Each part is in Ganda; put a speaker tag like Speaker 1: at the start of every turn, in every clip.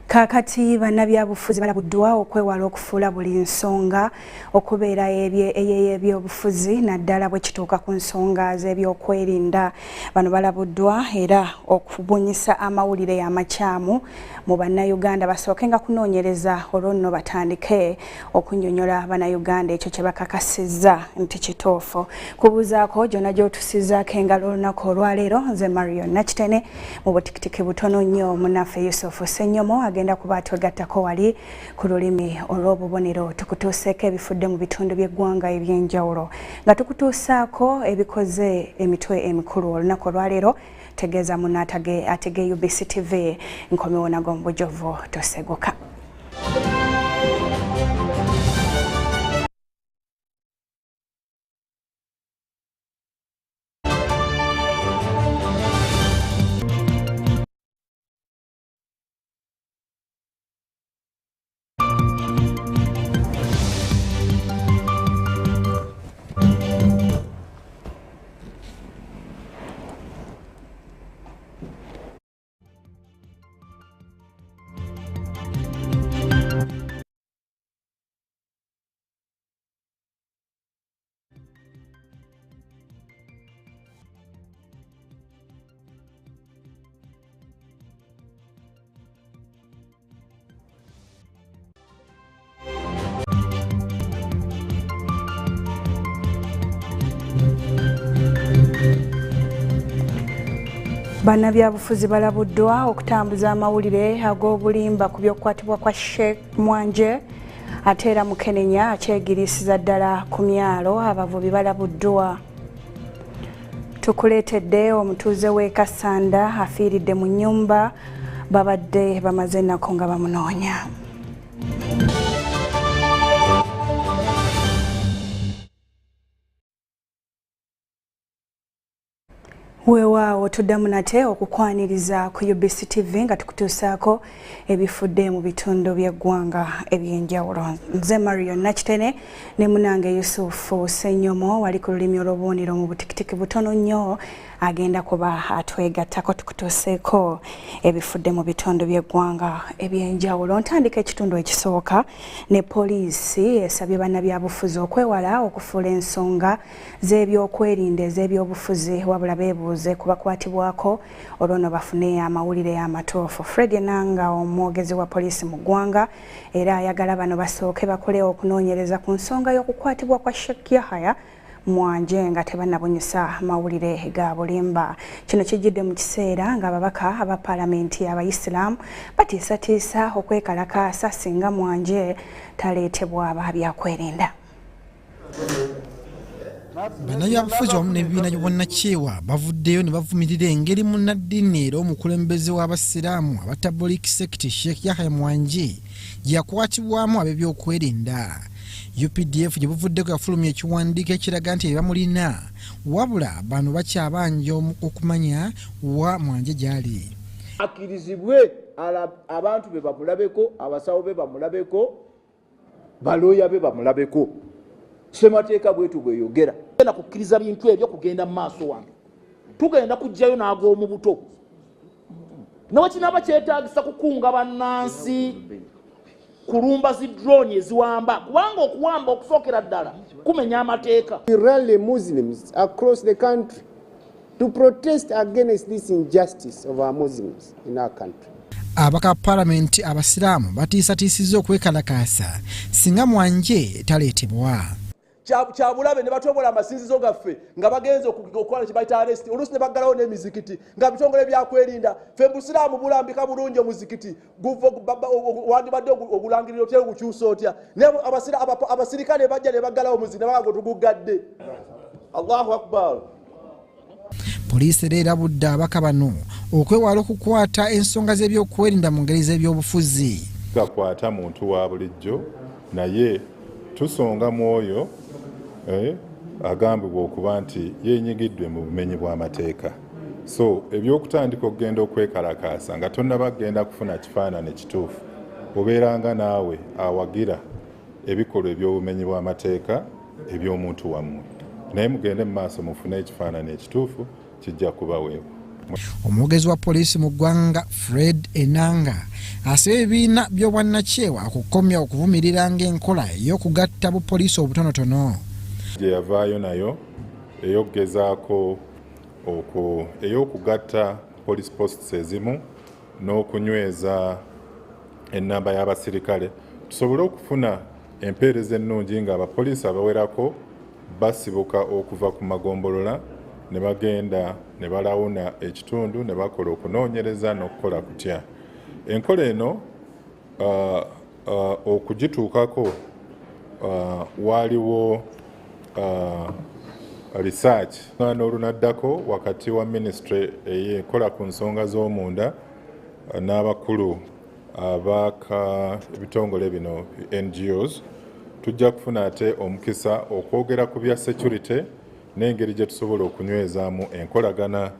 Speaker 1: Kakati bannabyabufuzi balabuddwa okwewala okufuula buli nsonga okubeera ey'ebyobufuzi naddala bwe kituuka ku nsonga z'ebyokwerinda. Bano balabuddwa era okubunyisa amawulire amakyamu mu bannayuganda basookenga kunoonyereza olwo nno batandike okunnyonnyola bannayuganda ekyo kye bakakasizza nti kituufu. Kubuuzaako gyonna gy'otusizaako engalo olunaku olwaleero, nze Mario Nakitene mu butikitiki butono nnyo munnaffe Yusufu Ssenyomo agenda kuba twegattako wali ku lulimi olw'obubonero tukutuuseeko ebifudde mu bitundu by'eggwanga eby'enjawulo nga tukutuusaako ebikoze emitwe emikulu olunaku olwaleero. Tegeeza munnatage atege UBC TV nkomewo nago mu bujjovu toseguka. Bannabyabufuzi balabuddwa okutambuza amawulire ag'obulimba ku by'okukwatibwa kwa Sheikh Mwanje ate era Mukenenya akyegiriisiza ddala ku myalo. Abavubi balabuddwa. Tukuleetedde omutuuze w'e Kasanda afiiridde mu nnyumba babadde bamaze ennaku nga bamunoonya. Weewaawo tuddamu nate okukwaniriza ku UBC TV nga tukutuusaako ebifudde mu bitundu by'eggwanga eby'enjawulo. Nze Mario Nakitene ne munange Yusufu Ssenyomo wali ku lulimi olw'obubonero mu butikitiki butono nnyo agenda kuba atwegattako tukutuuseeko ebifudde mu bitundu by'eggwanga eby'enjawulo. Ntandika ekitundu ekisooka ne poliisi esabye bannabyabufuzi okwewala okufuula ensonga z'ebyokwerinda ez'ebyobufuzi wabula beebuuze ku bakwatibwako olwo nno bafune amawulire amatuufu. Fred Nanga omwogezi wa poliisi mu ggwanga era ayagala bano basooke bakole okunoonyereza ku nsonga y'okukwatibwa kwa Sheikh Yahaya Mwanje nga tebannabunyisa mawulire ga bulimba. Kino kijjidde mu kiseera nga ababaka aba paalamenti abayisiraamu batiisatiisa okwekalakaasa singa Mwanje taleetebwa ababyakwerinda.
Speaker 2: Bannabyabufuzi wamu n'ebibiina by'obwannakyewa bavuddeyo ne bavumirira engeri munnaddiini era omukulembeze w'abasiraamu aba Tablighi Sect Sheikh Yahaya Mwanje yakwatibwamu ab'ebyokwerinda. UPDF gye buvuddeko yafulumya ekiwandiiko ekiraga nti bamulina wabula bano bakyabanja okumanya wa Mwanje gy'ali.
Speaker 3: Akkirizibwe abantu be bamulabeko, abasawo be bamulabeko, balooya be bamulabeko. Ssemateeka bwetu bweyogera. Tugenda kukkiriza bintu ebyo kugenda mu maaso wange. Tugenda kujjayo n'ag'omu buto. N'okinaba kyetaagisa kukunga bannansi kulumba zi drone eziwamba kubanga okuwamba okusookera ddala kumenya amateeka.
Speaker 4: We rally Muslims across the country to protest against this injustice of our Muslims in our country.
Speaker 2: Abaka Parliament abasiraamu batiisatiisizza okwekalakaasa singa Mwanje taleetebwa.
Speaker 3: Kyabulabe ne batobola amasinzizo gaffe nga bagenze okukola kye bayita arrest oluusi ne baggalawo n'emizikiti nga bitongole byakwerinda ffe busiraamu bulambika bulungi omuzikiti wandibadde ogulangirira otya ogukyusa otya naye abasirikale bajja ne baggalawo omuzikiti ne baga tugugadde. Allahu akbar.
Speaker 2: Poliisi era erabudde abaka bano okwewala okukwata ensonga z'ebyokwerinda mu ngeri z'ebyobufuzi.
Speaker 5: Gakwata muntu wa bulijjo naye tusonga mwoyo agambibwa okuba nti yenyigiddwe mu bumenyi bw'amateeka. So ebyokutandika okugenda okwekalakaasa nga tonnaba kugenda kufuna kifaananyi kituufu obeeranga naawe awagira ebikolwa eby'obumenyi bw'amateeka eby'omuntu wammwe naye mugende mu maaso mufune ekifaananyi ekituufu kijja kubaweebwa.
Speaker 2: Omwogezi wa poliisi mu ggwanga Fred Enanga asaba ebibiina by'obwannakyewa okukomya okuvumiriranga enkola ey'okugatta bupoliisi obutonotono.
Speaker 5: Gye yavaayo nayo ey'okugezaako ey'okugatta police posts ezimu n'okunyweza ennamba y'abasirikale tusobole okufuna empeereza ennungi ng'abapoliisi abawerako basibuka okuva ku magombolola ne bagenda ne balawuna ekitundu ne bakola okunoonyereza n'okukola kutya. Enkola eno okugituukako waaliwo research n'olunaddako wakati wa ministry eyekola ku nsonga z'omunda n'abakulu ebitongole bino NGOs. Tujja kufuna ate omukisa okwogera ku bya security n'engeri gye tusobola okunywezaamu enkolagana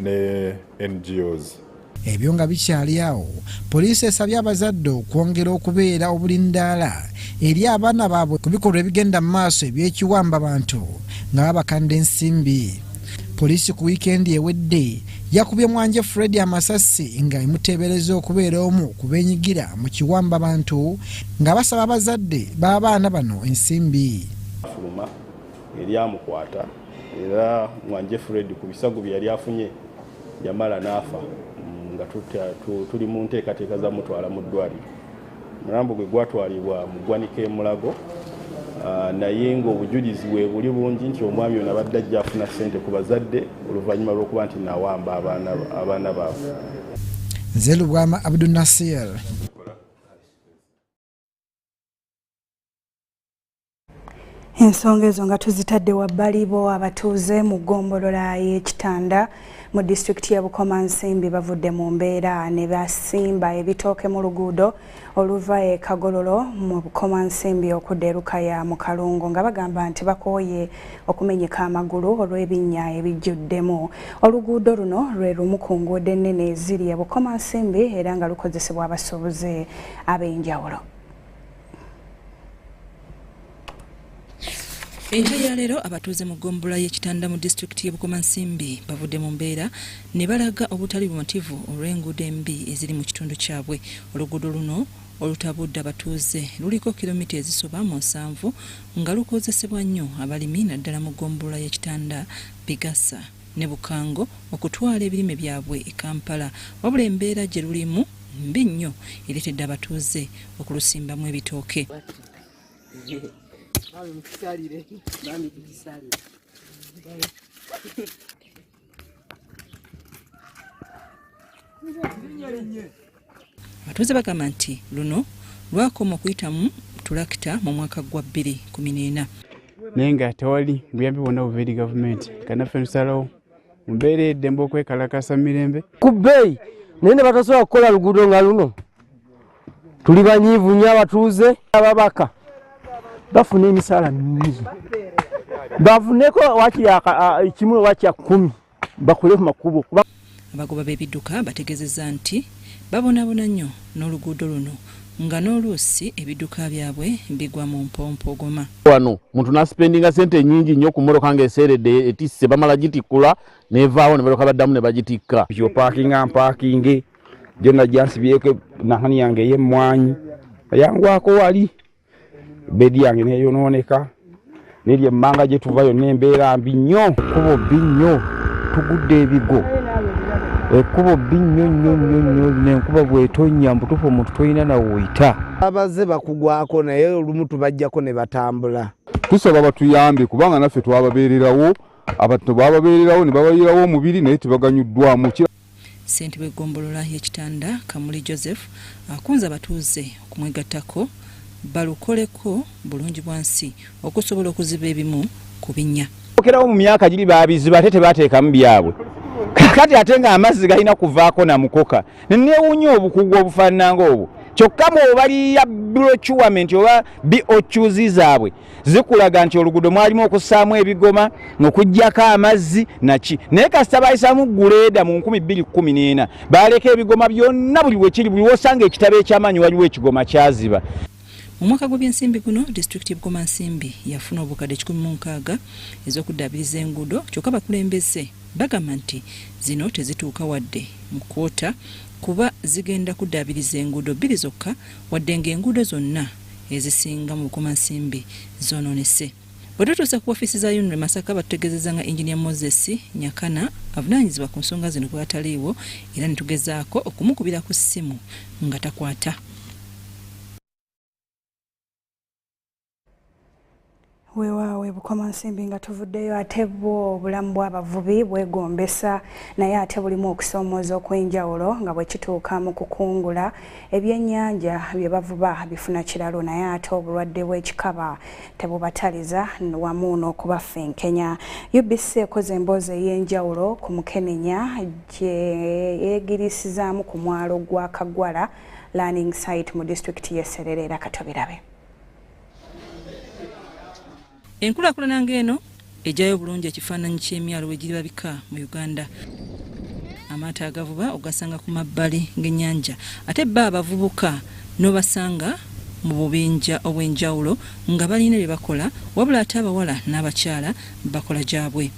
Speaker 5: ne NGOs.
Speaker 2: Ebyo nga bikyali awo, poliisi esabye abazadde okwongera okubeera obulindaala eri abaana baabwe ku bikolwa ebigenda mu maaso eby'ekiwamba bantu nga babakanda ensimbi. Poliisi ku wiikendi ewedde yakubye Mwanje Fred amasasi nga emuteebereza okubeera omu ku beenyigira mu kiwamba bantu nga basaba abazadde b'abaana bano ensimbi.
Speaker 6: Fuluma eryamukwata era Mwanje Fred ku bisago bye yali afunye yamala n'afa nga tuli mu nteekateeka za mutwala mu ddwaliro. Mulambo gwe gwatwalibwa mu ggwanika e Mulago naye ng'obujulizi bwe buli bungi nti omwami ono abadde ajja afuna ssente ku bazadde oluvannyuma lw'okuba nti nawamba abaana baabwe.
Speaker 2: Nze Lubwama Abdul Nasir.
Speaker 1: Ensonga ezo nga tuzitadde wabbali bo abatuuze mu ggombolola y'Ekitanda mu disitulikiti ya Bukomansimbi bavudde mu mbeera ne basimba ebitooke mu luguudo oluva e Kagololo mu Bukomansimbi okudda e Lukaya mu Kalungu nga bagamba nti bakooye okumenyeka amagulu olw'ebinnya ebijjuddemu. Oluguudo luno lwe lumu ku nguudo ennene eziri e Bukomansimbi era nga lukozesebwa abasuubuzi ab'enjawulo.
Speaker 7: Enkya ya leero abatuuze mu ggombolola y'Ekitanda mu disitulikiti y'e Bukomansimbi bavudde mu mbeera ne balaga obutali bumativu olw'enguudo embi eziri mu kitundu kyabwe. Oluguudo luno olutabudde abatuuze luliko kilomita ezisoba mu 7 nga lukozesebwa nnyo abalimi naddala mu ggombolola y'Ekitanda, Bigasa ne Bukango okutwala ebirime byabwe e Kampala. Wabula embeera gye lulimu mbi nnyo ereetedde abatuuze okulusimbamu ebitooke. Abatuuze bagamba nti luno lwakoma okuyitamu tulakita mu mwaka gwa 2014
Speaker 8: naye nga tewali buyambi bwonna buva eri gavumenti kanaffe tusalawo mbeera eddembe okwekalakasa mirembe
Speaker 9: ku bbeeyi naye ne batasobola kukola luguudo nga luno. Tuli banyiivu nnyo abatuuze. Ababaka bafuna emisaala mingi bafuneko wakiri kimu wakya 10 bakole ku makubo.
Speaker 7: Abagoba b'ebidduka bategeezezza nti babonabona nnyo n'oluguudo luno nga n'oluusi ebidduka byabwe bigwa mu mpompogoma.
Speaker 10: Wano muntu naspendinga sente nyingi nnyo ku mmotoka ng'eseeredde etisse bamala gitikkula nevaawo ne balyoka baddamu ne bagitikka.
Speaker 11: Yo parking gye nga gyansibyeko nahani yange ey'emmwanyi yangwako wali bedi yange neyonooneka neryo emmanga gye tuva yonna embeera mbi nnyo. Ekkubo bbi nnyo tugudde ebigo ekkubo bbi nnyo n'enkuba bw'etonnya mbutufu omuntu tolina nawuyita.
Speaker 9: Abaze bakugwako naye olumu tubajjako ne batambula.
Speaker 11: Tusaba batuyambe kubanga naffe twababeererawo abantu bababeererawo ne babayirawo omubiri naye tebaganyuddwamu.
Speaker 7: Ssentebe w'eggombolola y'Ekitanda Kamuli Joseph akunze abatuuze okumwegattako balukoleko bulungi bwansi okusobola okuziba ebimu ku binnya.
Speaker 11: Okerawo mu myaka giri baabiziba ate tebateekamu byabwe. Kakati ate nga amazzi galina kuvaako na mukoka neewuunya obukugu obufaanana obwo. Kyokka mu baliya procurement oba BOQs zaabwe zikulaga nti oluguudo mwalimu okussaamu ebigoma n'okuggyako amazzi naki. Naye kasita baayisaamu guleeda mu 2014 baaleka ebigoma byonna buli wekiri buli wosanga ekitabo eky'amaanyi waliwo ekigoma kyaziba.
Speaker 7: Mu mwaka gw'ebyensimbi guno disitulikiti y'e Bukomansimbi yafuna obukadde 16 ez'okuddaabiriza enguudo kyokka bakulembeze bagamba nti zino tezituuka wadde mu kwota kuba zigenda kuddaabiriza enguudo bbiri zokka wadde ng'enguudo zonna ezisinga mu bukomansimbi zoonoonese. Bwe tutuusa ku ofiisi za UNRA Masaka batutegeezezza nga Engineer Moses Nyakana avunaanyizibwa ku nsonga zino kuba ataliiwo era ne tugezaako okumukubira ku ssimu nga takwata.
Speaker 1: Weewaawe bukomansimbi nga tuvuddeyo ate bwo obulamu bw'abavubi bwegombesa naye ate bulimu okusoomooza okw'enjawulo nga bwe kituuka mu kukungula ebyennyanja bye bavuba bifuna kiralo naye ate obulwadde bw'ekikaba tebubataliza wamu n'okubafenkenya. UBC ekoze emboozi ey'enjawulo ku Mukenenya gye yeegirisizaamu ku mwalo gwa Kagwala learning site mu disitulikiti y'e Serere. Katobirabe.
Speaker 7: Enkulaakulana ng'eno ejjayo bulungi ekifaananyi ky'emyalo we girabika mu Uganda. Amaato agavuba ogasanga ku mabbali g'ennyanja ate bo abavubuka n'obasanga mu bubinja obw'enjawulo nga balina bye bakola wabula ate abawala n'abakyala bakola gyabwe.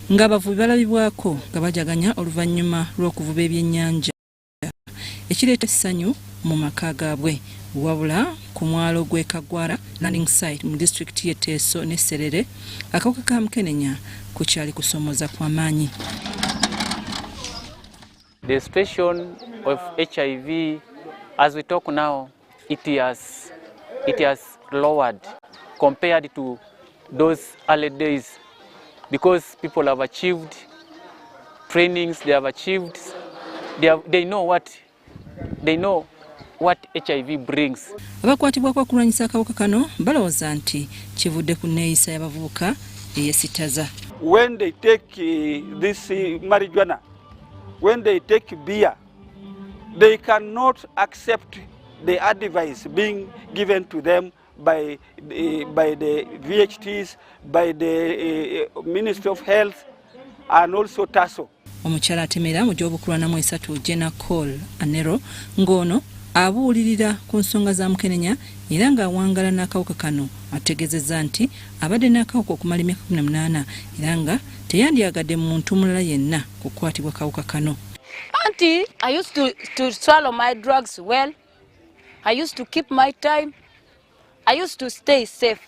Speaker 7: Ng'abavubi balabibwako nga bajaganya oluvannyuma lw'okuvuba ebyennyanja ekireeta essanyu mu maka gaabwe. Wabula ku mwalo gw'e Kagwara landing site mu district y'e Teso ne Serere akawuka ka Mukenenya kukyali kusoomoza kw'amaanyi.
Speaker 12: The situation of HIV as we talk now, it has lowered compared to those early days because people have achieved trainings, they have achieved, they know what HIV brings.
Speaker 7: Abakwatibwa kwa kulwanyisa akawuka kano balowooza nti kivudde ku nneeyisa y'abavubuka eyesitaza.
Speaker 13: When they take this marijuana, when they take beer, they cannot accept the advice being given to them by the VHTs, by the Ministry of Health and also TASO.
Speaker 7: Omukyala atemera mu gy'obukulwanamu esatu Jenna Cole Anero ng'ono abuulirira ku nsonga za Mukenenya era ng'awangala n'akawuka kano ategeezezza nti abadde n'akawuka okumala emyaka 18 era nga teyandyagadde muntu mulala yenna kukwatibwa kawuka kano.
Speaker 14: Auntie, I used to swallow my drugs well. I used to keep my time. I used to stay safe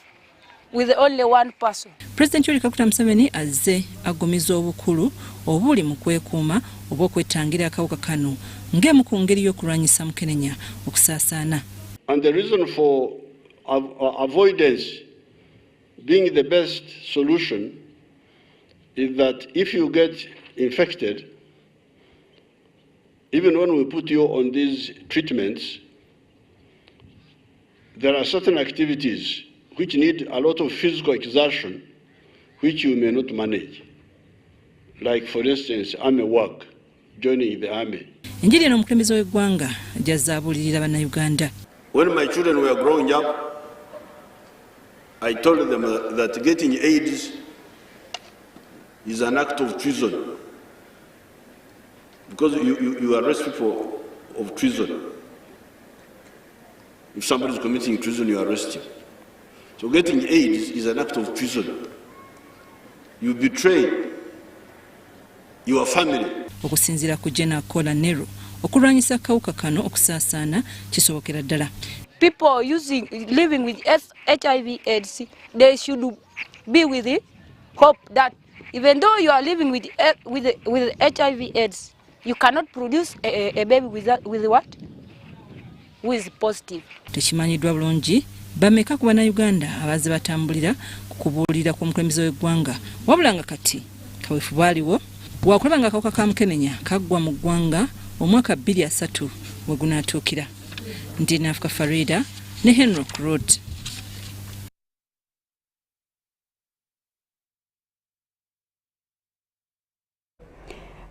Speaker 14: with only one person.
Speaker 7: President Yoweri Kaguta Museveni azze aggumiza obukulu obuli mu kwekuuma oba okwetangira akawuka kano ng'emu ku ngeri y'okulwanyisa Mukenenya okusaasaana.
Speaker 15: And the reason for avoidance being the best solution is that if you get infected, even when we put you on these treatments, there are certain activities which need a lot of physical exertion which you may not manage. Like, for instance, army work, joining the army.
Speaker 7: Enjiri eno omukulembeze w'eggwanga gy'azze abuulirira bannayuganda.
Speaker 15: When my children were growing up, I told them that getting AIDS is an act of treason. Because you arrest people of treason. If somebody is committing treason, you arrest him. So getting AIDS is an act of treason. You betray your family.
Speaker 7: Okusinziira ku Jenna Cole Nero, okulwanyisa akawuka kano okusaasaana kisobokera ddala.
Speaker 14: People living with HIV/AIDS, they should be with the hope that even though you are living with HIV/AIDS, you cannot produce a baby with what? Who is positive.
Speaker 7: Tekimanyiddwa bulungi bameka ku bannayuganda abazze batambulira ku kubuulira kw'omukulembeze w'eggwanga wabula nga kati kaweefube aliwo bwakulaba nga akawuka ka Mukenenya kaggwa mu ggwanga omwaka 2003 we gunaatuukira. Ndi Nafuka Farida ne Henry Road.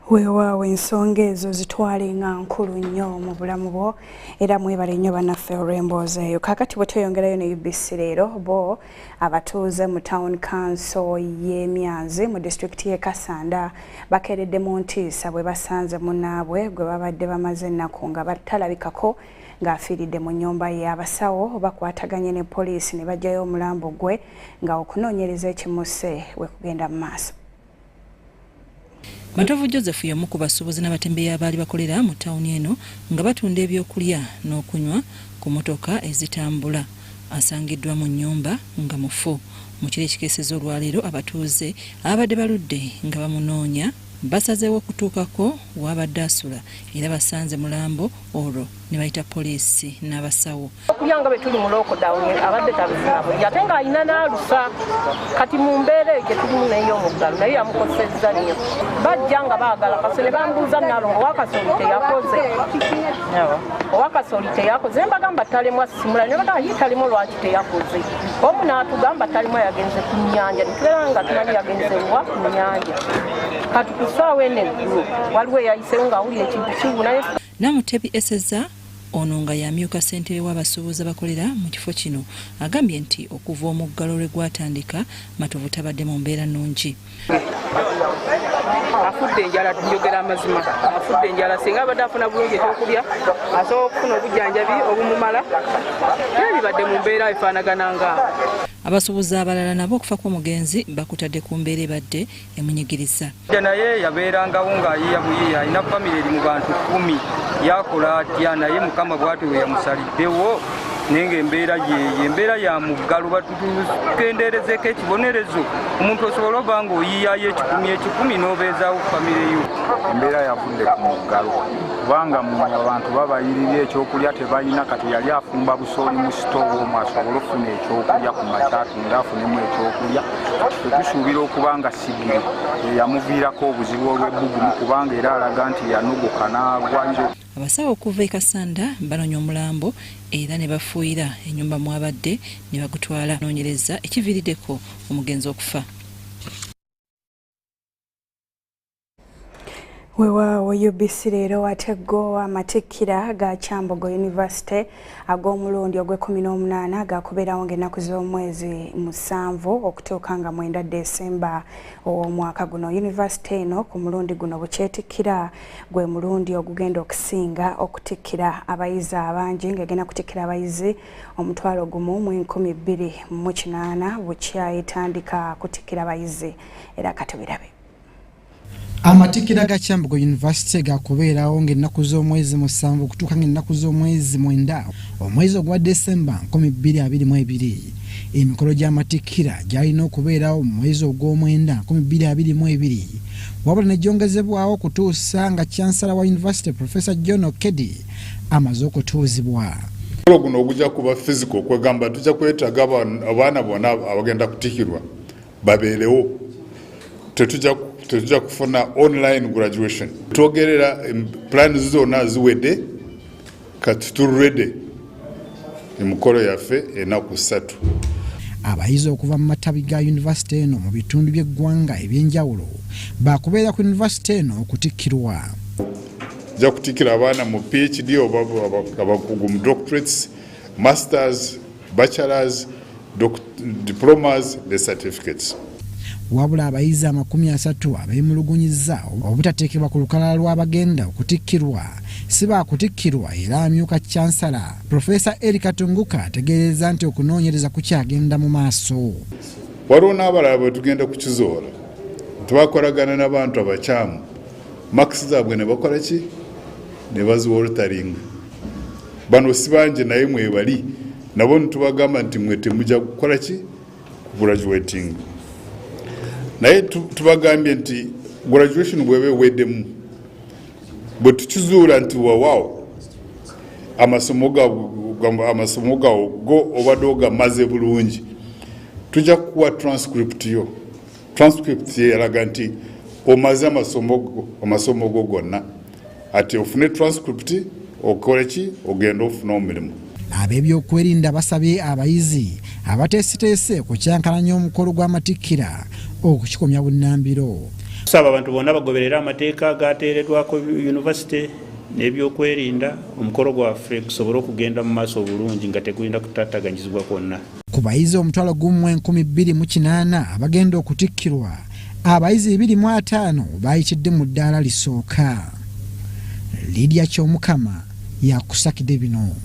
Speaker 1: Weewaawo ensonga ezo zitwalinga nkulu nnyo mu bulamu bwo era mwebale nnyo bannaffe olw'emboozi eyo. Kaakati bwe tweyongerayo ne UBC Leero bo abatuuze mu town council y'Emyanzi mu disitulikiti y'e Kasanda bakeeredde mu ntiisa bwe basanze munnaabwe gwe babadde bamaze ennaku nga batalabikako ng'afiiridde mu nnyumba y'abasawo bakwataganye ne poliisi ne bajjayo omulambo gwe nga okunoonyereza ekimuse we kugenda mu maaso.
Speaker 7: Matovu Joseph y'omu ku basuubuzi n'abatembeeyi abaali bakolera mu tawuni eno nga batunda ebyokulya n'okunywa ku motoka ezitambula. Asangiddwa mu nnyumba nga mufu. Mu kiro ekikeeseza olwaleero abatuuze abadde baludde nga bamunoonya basazeewo okutuukako w'abadde asula era basanze mulambo olwo ne bayita poliisi n'abasawo.
Speaker 16: Okulya nga bwe tuli mu lockdown abadde tabifuna buli ate ng'alina n'alusa kati mu mbeera egyo tulimu n'ey'omuggalo naye yamukozesezza nnyo. Bajja nga baagala kaso ne bambuuza Nalongo owakasooli teyakoze. Owakasooli teyakoze mbagamba talemu asimula ne bagamba ye talemu lwaki teyakoze. Omu n'atugamba talemu yagenze ku nnyanja ne tubeera nga tumanyi yagenze wa ku nnyanja. Kati ku ssaawa eno eggulu waliwo eyayisewo ng'awulira ekintu kiwuna.
Speaker 7: Namutebi Eseza ono nga yamyuka ssentebe w'abasuubuzi abakolera mu kifo kino agambye nti okuva omuggalo lwe gwatandika Matovu tabadde mu mbeera nnungi.
Speaker 16: Afudde enjala njogera amazima afudde enjala singa abadde afuna bulungi ekyokulya asobola okufuna obujjanjabi obumumala ebibadde mu mbeera efaanagana nga.
Speaker 7: Abasuubuzi abalala nabo okufa kw'omugenzi bakutadde ku mbeera ebadde emunyigiriza.
Speaker 17: Naye yabeerangawo ng'ayiiya buyiiya alina famire eri mu bantu 10 yakola atya naye Mukama bw'ati we yamusaliddewo naye ng'embeera embeera ya muggalo batukendeerezeko ekibonerezo omuntu osobola oba ng'oyiiyayo ekikumi n'obeezaawo famire yo.
Speaker 18: Embeera yavudde ku muggalo kubanga abantu babayiririra ekyokulya tebalina kati yali afumba busooli mu sitoowa omwo asobole okufuna ekyokulya ku makya atunda afunemu ekyokulya. Tetusuubira okuba nga Sigiri yamuviirako obuzibu olw'ebbugumu kubanga era alaga nti yanogoka n'agwayo.
Speaker 7: Abasawo okuva e Kasanda banonya omulambo era ne bafuuyira ennyumba mwabadde ne bagutwala noonyereza ekiviiriddeko omugenzi okufa.
Speaker 1: Weewaawo Ubc Leero wateggo amatikkira ga Kyambogo University ag'omulundi ogw'e18 gakubeerawo ng'ennaku z'omwezi 7 okutuuka nga 9 Desemba ow'omwaka guno. University eno ku mulundi guno bukyetikkira gwe mulundi ogugenda okusinga okutikkira abayizi abangi ng'egenda kutikkira abayizi 1,208 bukyayitandika kutikkira abayizi era katubirabe.
Speaker 2: Amatikkira ga Kyambogo University gakubeerawo ng'ennaku z'omwezi 7 okutuuka ng'ennaku z'omwezi 9 omwezi ogwa Desemba 2022. Emikolo gy'amatikkira gyalina okubeerawo mu mwezi ogw'omwenda 2022 wabula ne gyongezebwawo okutuusa nga Chancellor wa University Professor John Okedi amaze okutuuzibwa.
Speaker 5: Guno ogujja kuba physical okwegamba tujja kwetaaga abaana bonna abagenda kutikkirwa babeerewo. Tetujja kufuna online graduation. Twogerera plan zonna ziwedde kati tulredde emikolo yaffe ennaku 3.
Speaker 2: Abayizi okuva mu matabi ga University eno mu bitundu by'eggwanga ebyenjawulo bakubeera ku University eno okutikkirwa.
Speaker 5: Tujja kutikkira abaana mu PhD oba abakugu mu doctorates, masters, bachelors, diplomas ne certificates.
Speaker 2: Wabula abayizi 30 abeemulugunyizza obutateekebwa ku lukalala lw'abagenda okutikkirwa si baakutikkirwa era amyuka Chancellor Professor Erika Tunguka ategeereza nti okunoonyereza kukyagenda mu maaso.
Speaker 5: Waliwo n'abalala bwe tugenda kukizoora tebakolagana n'abantu abakyamu makisi zaabwe ne bakola ki ne baziwoltaringa. Bano si bangi naye mwebali nabo netubagamba nti mwe temujja kukola ki graduating. Naye tubagambye nti graduation bwebe weddemu bwe tukizuula nti wawaawo amasomo gawo go obadde ogamaze bulungi tujja kukuwa transcript yo. Transcript yalaga nti omaze amasomo go gonna ati ofune transcript okole ki ogenda ofuna omulimu.
Speaker 2: Ab'ebyokwerinda basabye abayizi abateesiteese kukyankalanya omukolo gw'amatikkira okukikomya bunnambiro.
Speaker 19: Tusaba abantu bonna bagoberera amateeka gateereddwako University n'ebyokwerinda omukolo gwaffe gusobole okugenda mu maaso obulungi nga tegulinda kutaataganyizibwa kwonna.
Speaker 2: Ku bayizi 1,208 abagenda okutikkirwa abayizi 25 bayitidde mu ddaala lisooka. Lydia Kyomukama yakusakidde bino.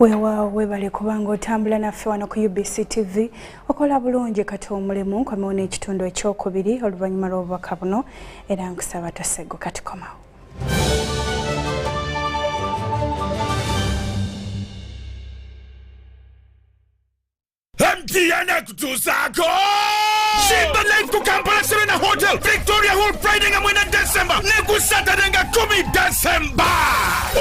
Speaker 1: Weewaawo webale kubanga otambula naffe wano ku UBC TV okola bulungi kati omulimu nkomewo n'ekitundu ekyokubiri oluvannyuma lw'obubaka buno era nkusaba toseggo kati komawo.
Speaker 20: MTN kutusako Shimba Life ku Kampala Serena Hotel Victoria Hall Friday nga mwena December neku Saturday nga 10 December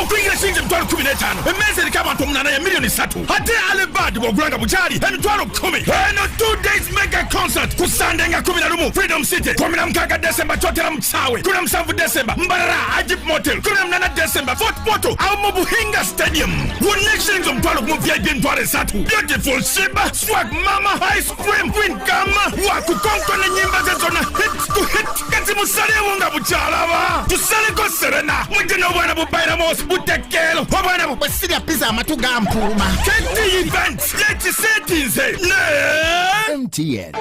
Speaker 20: okuingira shinje mtwalo 15 emezi erika abantu 8 ya milioni 3 ate alebad bwogulanga bukyali emitwalo 10 eno 2 days mega concert ku Sunday nga 11 Freedom City 16 December Totera Mchawe 17 December Mbarara Ajip Motel 18 December Fort Portal au Buhinga Stadium Wonexing mtwalo mu VIP mtwalo 3 beautiful Shimba swag mama ice cream queen kama wakukonko na nyimba zezona hit to hit kati musale wunga buchalaba tusale ko Serena mujeno bwana bubaira mos butekelo bwana bubasiria pizza amatuga mpuma kati event yeti settings ne MTN.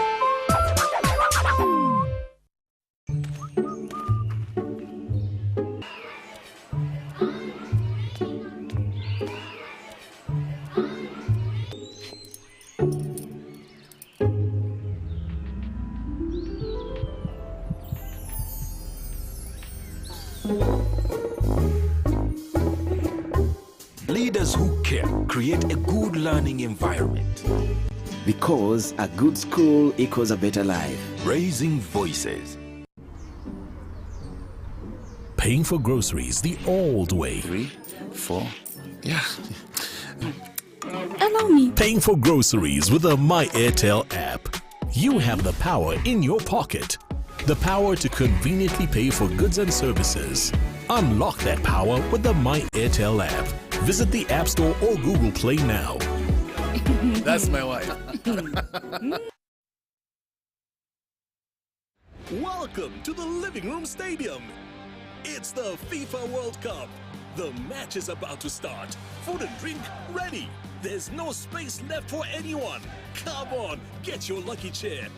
Speaker 21: Leaders who care create a good learning environment.
Speaker 22: Because a good school equals a better life.
Speaker 21: Raising voices.
Speaker 23: Paying for groceries the old way.
Speaker 22: 3, 4, yeah.
Speaker 23: Allow me. Paying for groceries with the My Airtel app. You have the power in your pocket. The power to conveniently pay for goods and services. Unlock that power with the My Airtel app. Visit the App Store or Google Play now.
Speaker 22: That's my wife.
Speaker 23: Welcome to the Living Room Stadium. It's the FIFA World Cup. The match is about to start. Food and drink ready. There's no space left for anyone. Come on, get your lucky chair.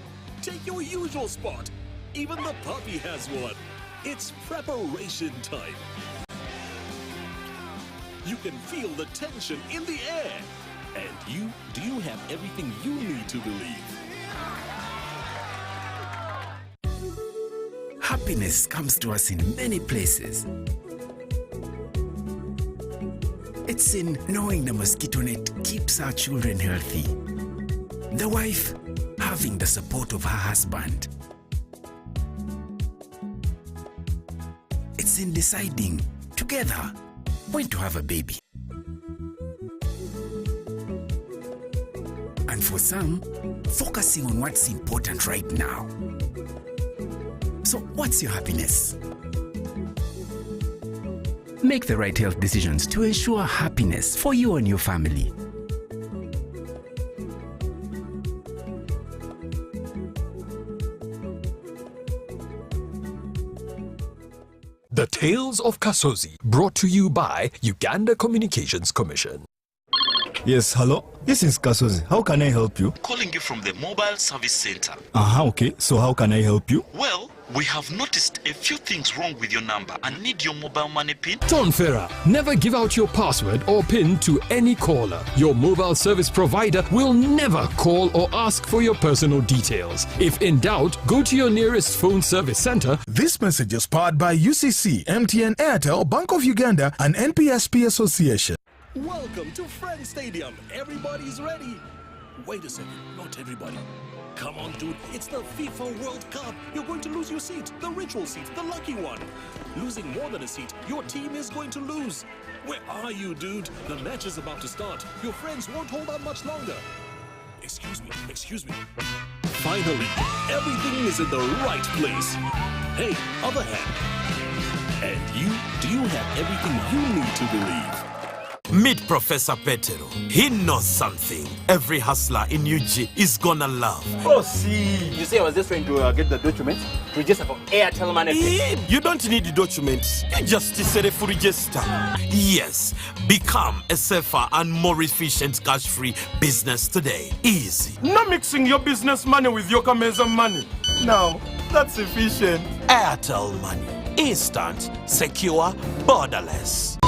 Speaker 23: Take your usual spot. Even the puppy has one. It's preparation time. You can feel the tension in the air. And do you have everything you need to believe?
Speaker 22: Happiness comes to us in many places. It's in knowing the mosquito net keeps our children healthy. The wife having the support of her husband. It's in deciding together when to have a baby. And for some, focusing on what's important right now. So what's your happiness? Make the right health decisions to ensure happiness for you and your family.
Speaker 23: The Tales of Kasozi, brought to you by Uganda Communications Commission.
Speaker 24: Yes, hello? This is Kasozi. How can I help you?
Speaker 25: Calling you from the mobile service center.
Speaker 24: Okay. So how can I help you?
Speaker 25: Well, we have noticed a few things wrong with your number and need your mobile money PIN.
Speaker 23: Ton Ferrer, never give out your password or PIN to any caller. Your mobile service provider will never call or ask for your personal details. If in doubt, go to your nearest phone service center.
Speaker 24: This message is powered by UCC, MTN, Airtel, Bank of Uganda, and NPSP Association.
Speaker 23: Welcome to Friends Stadium. Everybody's ready. Wait a second, not everybody. Come on, dude. It's the FIFA World Cup. You're going to lose your seat, the ritual seat, the lucky one. Losing more than a seat, your team is going to lose. Where are you, dude? The match is about to start. Your friends won't hold out much longer. Excuse me. Finally, everything is in the right place. Hey, other hand. And do you have everything you need to believe?
Speaker 25: Meet Professor Petero. He knows something every hustler in UG is gonna love.
Speaker 26: Oh, see. You see, I was just trying to get the documents to register for Airtel Money.
Speaker 25: You don't need the documents. You just register. Yes. Become a safer and more efficient cash-free business today. Easy.
Speaker 26: Not mixing your business money with your Kameza money. No, that's efficient.
Speaker 25: Airtel Money. Instant, secure, borderless.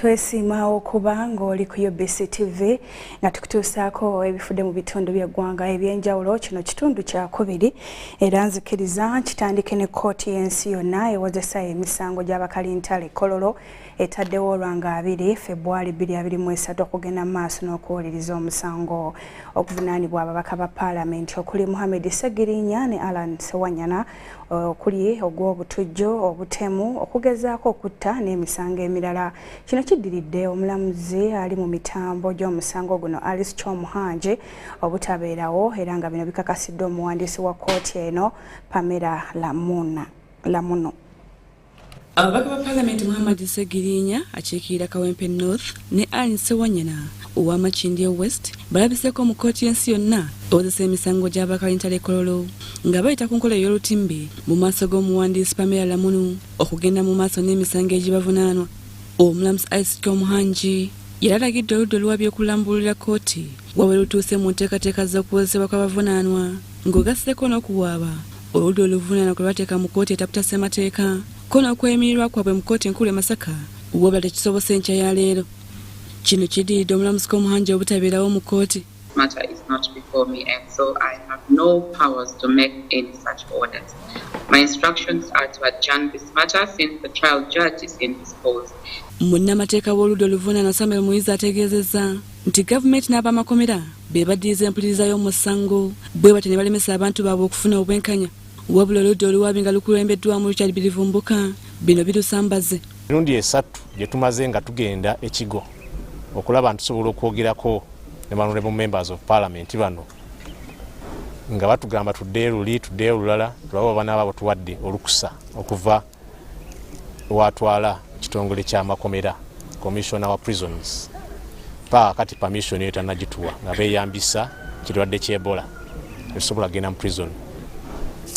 Speaker 1: Twesimawo kubanga oli ku Ubc TV nga tukutuusaako ebifudde mu bitundu by'eggwanga ebyenjawulo. Kino kitundu kya kubiri era nzikiriza kitandike ne kkooti y'ensi yonna ewozesa emisango gy'abakalintale Kololo etaddewo olwanga 2 February 2023 okugenda mu maaso n'okuwuliriza omusango okuvunaanibwa ababaka ba Paalamenti okuli Mohamed Segirinya ne Alan Sewanyana okuli ogw'obutujjo obutemu okugezaako okutta n'emisango emirala. Kino kiddiridde omulamuzi ali mu mitambo gy'omusango guno Alice Chomuhanje obutabeerawo era nga bino bikakasiddwa omuwandiisi wa kkooti eno Pamela Lamuno.
Speaker 3: Ababaka ba Paalamenti Mohamed Segirinya akiikirira Kawempe North ne Alan Sewanyana owa Makindye West balabiseeko mu kkooti y'ensi yonna ewozesa emisango gy'abakalintale Kololo nga bayita ku nkola ey'olutimbe mu maaso g'omuwandiisi Pamela Lamuno okugenda mu maaso n'emisango egibavunaanwa. Omulamuzi Alice Chomuhanje yalagidde oludda oluwabya okulambulira kkooti wabwe lutuuse mu nteekateeka z'okuwozesebwa kw'abavunaanwa ng'ogasseko n'okuwaaba oludda oluvunaanwa kwe bateeka mu kkooti etaputa ssemateeka ko n'okweyimirirwa kwabwe mu kkooti enkulu e Masaka wabula tekisobose enkya ya leero. Kino kiddiridde omulamuzi Chomuhanje obutabeerawo mu kkooti.
Speaker 4: Matter is not before me, and so I have no powers to make any such orders. My instructions are to adjourn this matter since the trial judge is indisposed.
Speaker 3: Munnamateeka w'oludda oluvunaanwa Samuel Muyizi ategeezezza nti gavumenti n'abamakomera be baddiriza empuliriza y'omusango bwe batyo ne balemesa abantu baabwe okufuna obwenkanya wabula oludda oluwaabi nga lukulembeddwamu Richard Bilivumbuka bino birusambaze.
Speaker 6: Mirundi 3 gye tumaze nga tugenda ekigo okulaba ntusobola okwogerako ne honorable members of parliament bano nga batugamba tuddeyo olulala tulaba bana babo tuwadde olukusa okuva watwala kitongole ky'amakomera commissioner wa prisons kati permission yetu anagituwa nga beeyambisa kirwadde ky'Ebola esobola genda mu prison.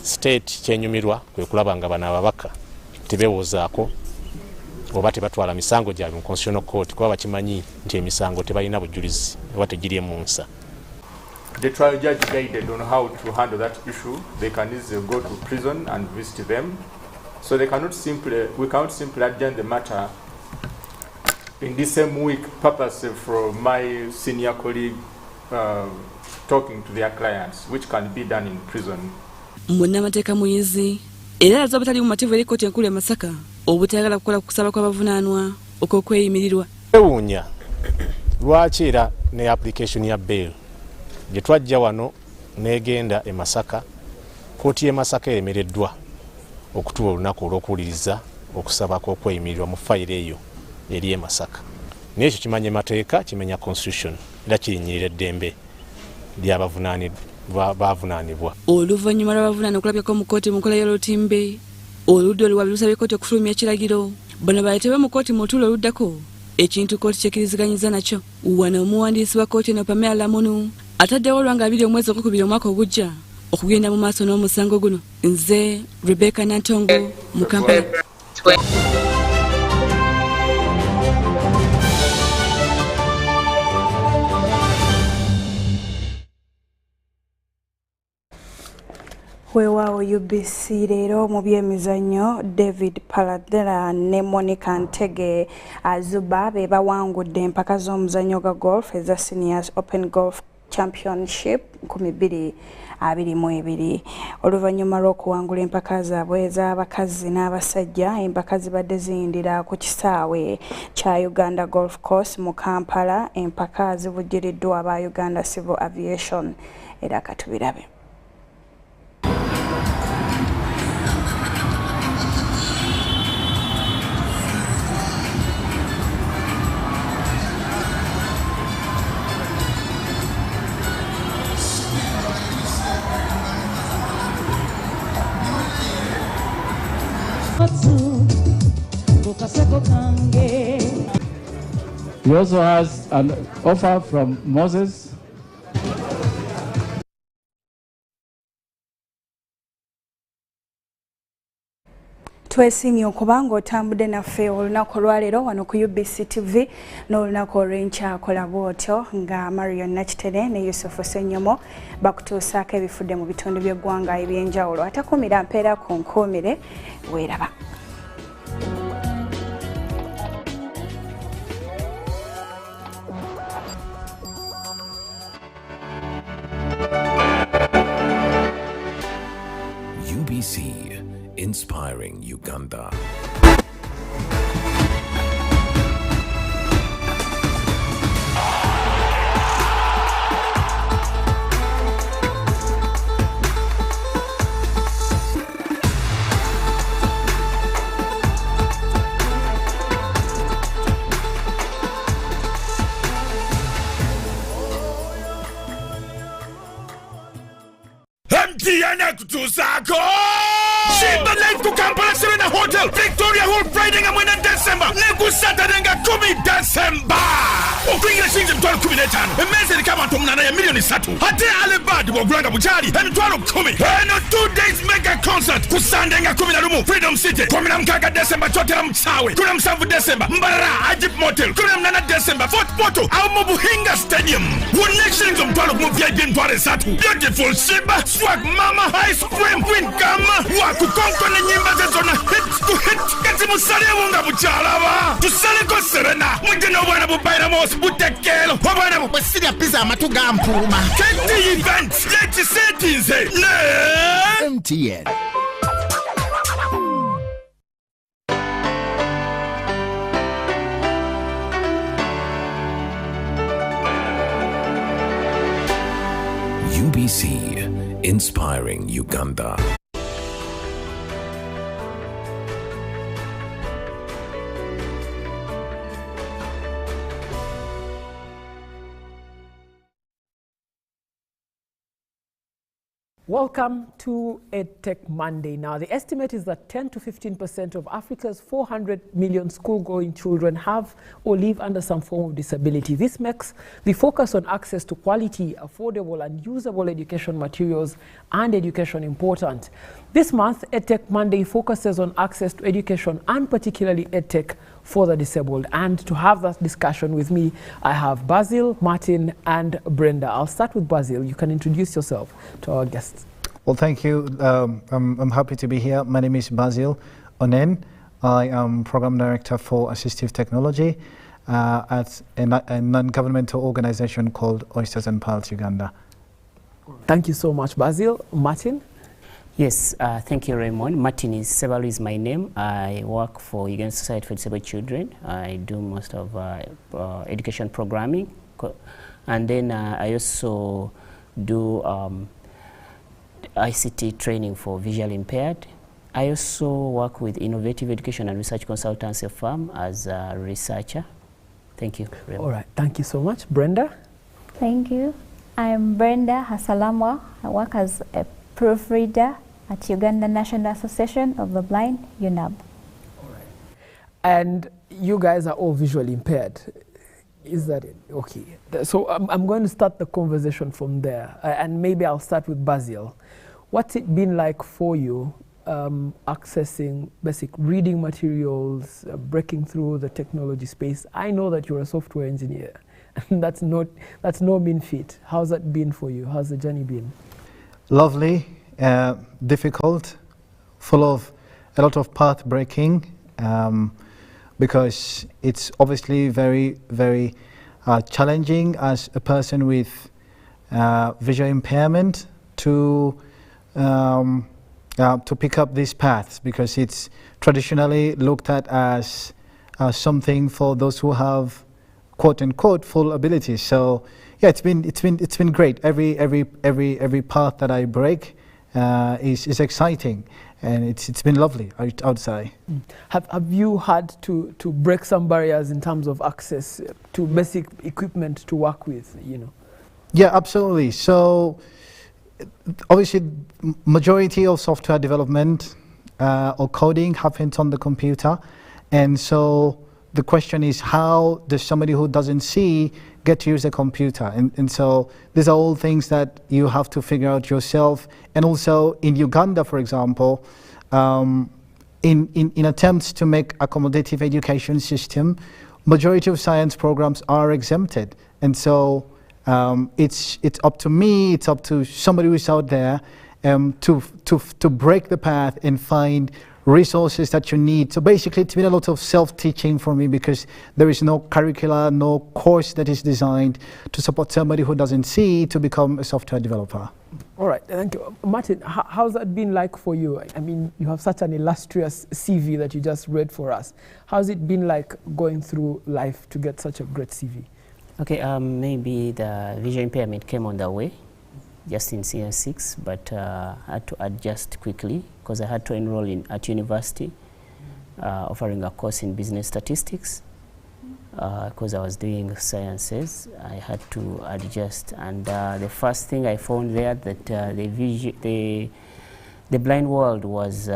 Speaker 6: State kyenyumirwa kwe kulaba nga bana ababaka tebewozaako oba tebatwala misango gyabwe mu constitutional court kuba bakimanyi nti emisango tebalina bujulizi oba tegiri mu nsa.
Speaker 8: The trial judge guided on how to handle that issue. They can easily go to prison and visit them. So we cannot simply adjourn the matter in this same week, purpose from my senior colleague talking to their clients, which can be done in prison.
Speaker 3: Munnamateeka Muyizi era alaze obutali bumativu eri kkooti enkulu e Masaka obutayagala kukola ku kusaba kw'abavunaanwa okw'okweyimirirwa.
Speaker 6: Ewuunya lwaki era ne application ya bail gye twajja wano n'egenda e Masaka, kkooti y'e Masaka eremereddwa okutuwa olunaku olw'okuwuliriza okusaba kw'okweyimirirwa mu fayiro eyo eri e Masaka. Naye ekyo kimanya emateeka, kimenya constitution era kirinyirira eddembe ly'abavunaanibwa.
Speaker 3: Oluvannyuma lw'abavunaanibwa okulabyako mu kkooti mu nkola y'olutimbe oludda oluwaabi lusabye kkooti okufulumya ekiragiro bano baleetebwe mu kkooti mu lutuulo oluddako ekintu kkooti kyekkiriziganyizza nakyo. Wano omuwandiisi wa kkooti eno Pamela Lamuno ataddewo olwanga 2 omwezi ogwokubiri omwaka ogujja okugenda mu maaso n'omusango guno. Nze Rebecca Nantongo mu Kampala.
Speaker 1: Weewaawo UBC Leero mu byemizannyo David Paladela ne Monica Ntege Azuba be bawangudde empaka z'omuzannyo ga golf eza Seniors Open Golf Championship 2022. Oluvannyuma lw'okuwangula empaka zaabwe ez'abakazi n'abasajja, empaka zibadde ziyindira ku kisaawe kya Uganda Golf Course mu Kampala. Empaka zivujjiriddwa aba Uganda Civil Aviation era katubirabe.
Speaker 9: He also has an offer from Moses.
Speaker 1: Twesimye okubanga otambudde naffe olunaku olwaleero wano ku UBC TV n'olunaku olw'enkyakola bw'otyo nga Marion Nakitere ne Yusufu Senyomo bakutuusaako ebifudde mu bitundu by'eggwanga ebyenjawulo. Atakumira mpeera ku nkuumire weeraba.
Speaker 22: UBC, inspiring Uganda.
Speaker 20: MTN kutusako Simba Life ku Kampala Serena Hotel Victoria Hall Friday nga mwena December Neku Saturday nga 10 December Okuingira shinji mtwalo 15 Emeze likama ntomunana ya milioni 3 Hate alebadi wagulanga bujali Mtwalo 10 Eno 2 days mega concert Ku Sunday nga 11 Freedom City 16 December Chotela Mchawe 17 December Mbarara Ajip Motel 18 December Fort Porto au Mubuhinga Stadium One shillings mtwalo kumu VIP mtwale 3 Beautiful Simba Swag Mama Ice Cream Queen Kama Waku konko na nyimba zezona hit to hit Kati musale munga buchalaba Tusale ko Serena Mujena wana bubaira mos butekelo Wana bubasiria pizza amatuga mpuma Kati events Leti setinze Ne
Speaker 22: MTN. UBC, inspiring Uganda.
Speaker 10: Welcome to EdTech Monday. Now, the estimate is that 10 to 15% of Africa's 400 million school-going children have or live under some form of disability. This makes the focus on access to quality, affordable and usable education materials and education important. This month, EdTech Monday focuses on access to education and particularly EdTech for the disabled. And to have that discussion with me, I have Basil, Martin and Brenda. I'll start with Basil. You can introduce yourself to our guests.
Speaker 11: Well, thank you. I'm happy to be here. My name is Basil Onen. I am Program Director for Assistive Technology at a non-governmental organization called Oysters and Pearls Uganda.
Speaker 10: Thank you so much, Basil. Martin?
Speaker 12: Yes, thank you, Raymond. Martin Sebalu is my name. I work for Uganda Society for Disabled Children. I do most of education programming. And then I also do ICT training for visually impaired. I also work with Innovative Education and Research Consultancy firm as a researcher. Thank you, Raymond.
Speaker 10: All right, thank you so much. Brenda?
Speaker 13: Thank you. I'm Brenda Hasalamwa. I work as a proofreader at Uganda National Association of the Blind, UNAB.
Speaker 10: All right. And you guys are all visually impaired. Is that it? Okay. So I'm going to start the conversation from there. And maybe I'll start with Basil. What's it been like for you accessing basic reading materials, breaking through the technology space? I know that you're a software engineer, and that's no mean feat. How's that been for you? How's the journey been?
Speaker 11: Lovely, difficult, full of a lot of path breaking, because it's obviously very, very challenging as a person with visual impairment to pick up these paths, because it's traditionally looked at as something for those who have quote unquote full abilities. So yeah, it's been great. Every path that I break is exciting, and it's been lovely, I would say.
Speaker 10: Have you had to break some barriers in terms of access to basic equipment to work with, you know?
Speaker 11: Yeah, absolutely. So obviously majority of software development or coding happens on the computer, and so the question is, how does somebody who doesn't see get to use a computer? And so these are all things that you have to figure out yourself. And also in Uganda, for example, in attempts to make accommodative education system, majority of science programs are exempted. And so it's up to me, it's up to somebody who's out there to break the path and find resources that you need. So basically it's been a lot of self-teaching for me, because there is no curricula, no course that is designed to support somebody who doesn't see to become a software developer.
Speaker 10: All right, thank you. Martin, how's that been like for you? I mean, you have such an illustrious CV that you just read for us. How's it been like going through life to get such a great CV?
Speaker 12: Okay, maybe the visual impairment came on the way, just in senior 6, but I had to adjust quickly because I had to enroll at university, offering a course in business statistics. Because I was doing sciences, I had to adjust, and the first thing I found there that the blind world was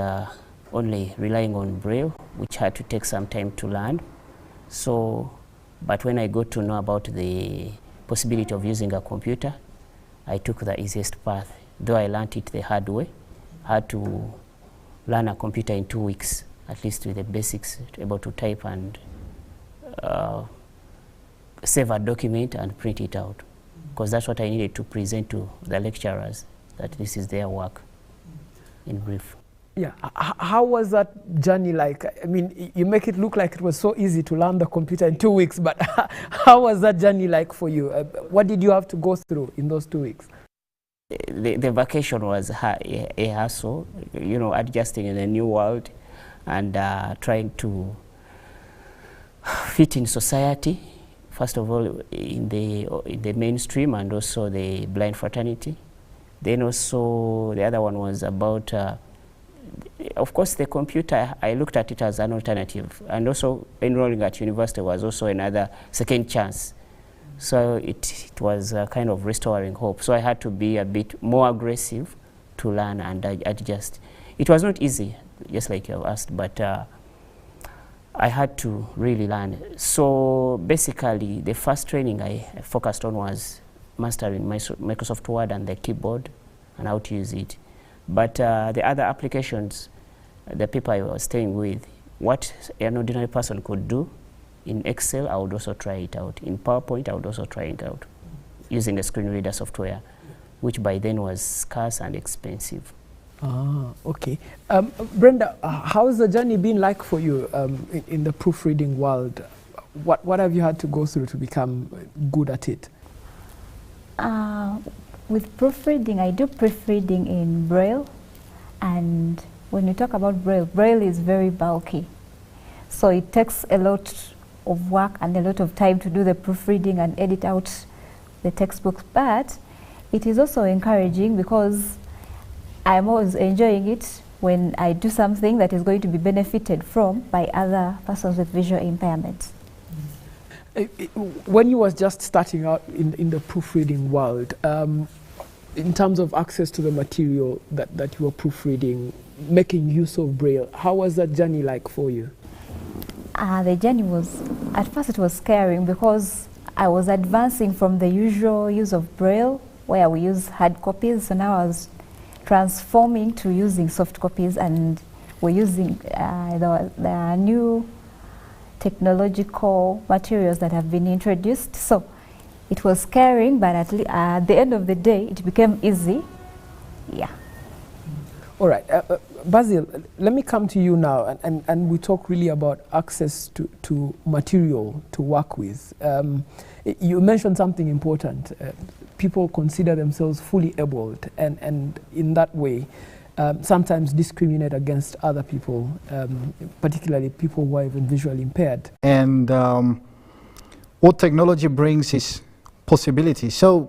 Speaker 12: only relying on Braille, which had to take some time to learn. So, but when I got to know about the possibility of using a computer, I took the easiest path. Though I learned it the hard way, I had to learn a computer in 2 weeks, at least with the basics, able to type and save a document and print it out, because that's what I needed to present to the lecturers, that this is their work in brief.
Speaker 10: Yeah, how was that journey like? I mean, you make it look like it was so easy to learn the computer in 2 weeks, but how was that journey like for you? What did you have to go through in those 2 weeks?
Speaker 12: The vacation was a hassle, you know, adjusting in a new world and trying to fit in society, first of all in the mainstream and also the blind fraternity. Then also the other one was about, of course, the computer. I looked at it as an alternative, and also enrolling at university was also another second chance. So it was kind of restoring hope. So I had to be a bit more aggressive to learn and adjust. It was not easy, just like you have asked, but I had to really learn. So basically, the first training I focused on was mastering Microsoft Word and the keyboard and how to use it. But the other applications, the people I was staying with, what an ordinary person could do in Excel, I would also try it out. In PowerPoint, I would also try it out using the screen reader software, which by then was scarce and expensive.
Speaker 10: Ah, okay. Brenda, how's the journey been like for you in the proofreading world? What have you had to go through to become good at it?
Speaker 13: With proofreading, I do proofreading in Braille, and when you talk about Braille, Braille is very bulky. So it takes a lot of work and a lot of time to do the proofreading and edit out the textbooks, but it is also encouraging because I'm always enjoying it when I do something that is going to be benefited from by other persons with visual impairments.
Speaker 10: When you was just starting out in the proofreading world, in terms of access to the material that you were proofreading, making use of Braille, how was that journey like for you?
Speaker 13: The journey was, at first it was scary because I was advancing from the usual use of Braille where we use hard copies, so now I was transforming to using soft copies, and we're using the new technological materials that have been introduced. So it was scaring, but at the end of the day, it became easy. Yeah.
Speaker 10: All right, Basil, let me come to you now, and we talk really about access to material to work with. You mentioned something important. People consider themselves fully abled, and in that way, sometimes discriminate against other people, particularly people who are even visually impaired.
Speaker 11: And what technology brings is possibility. So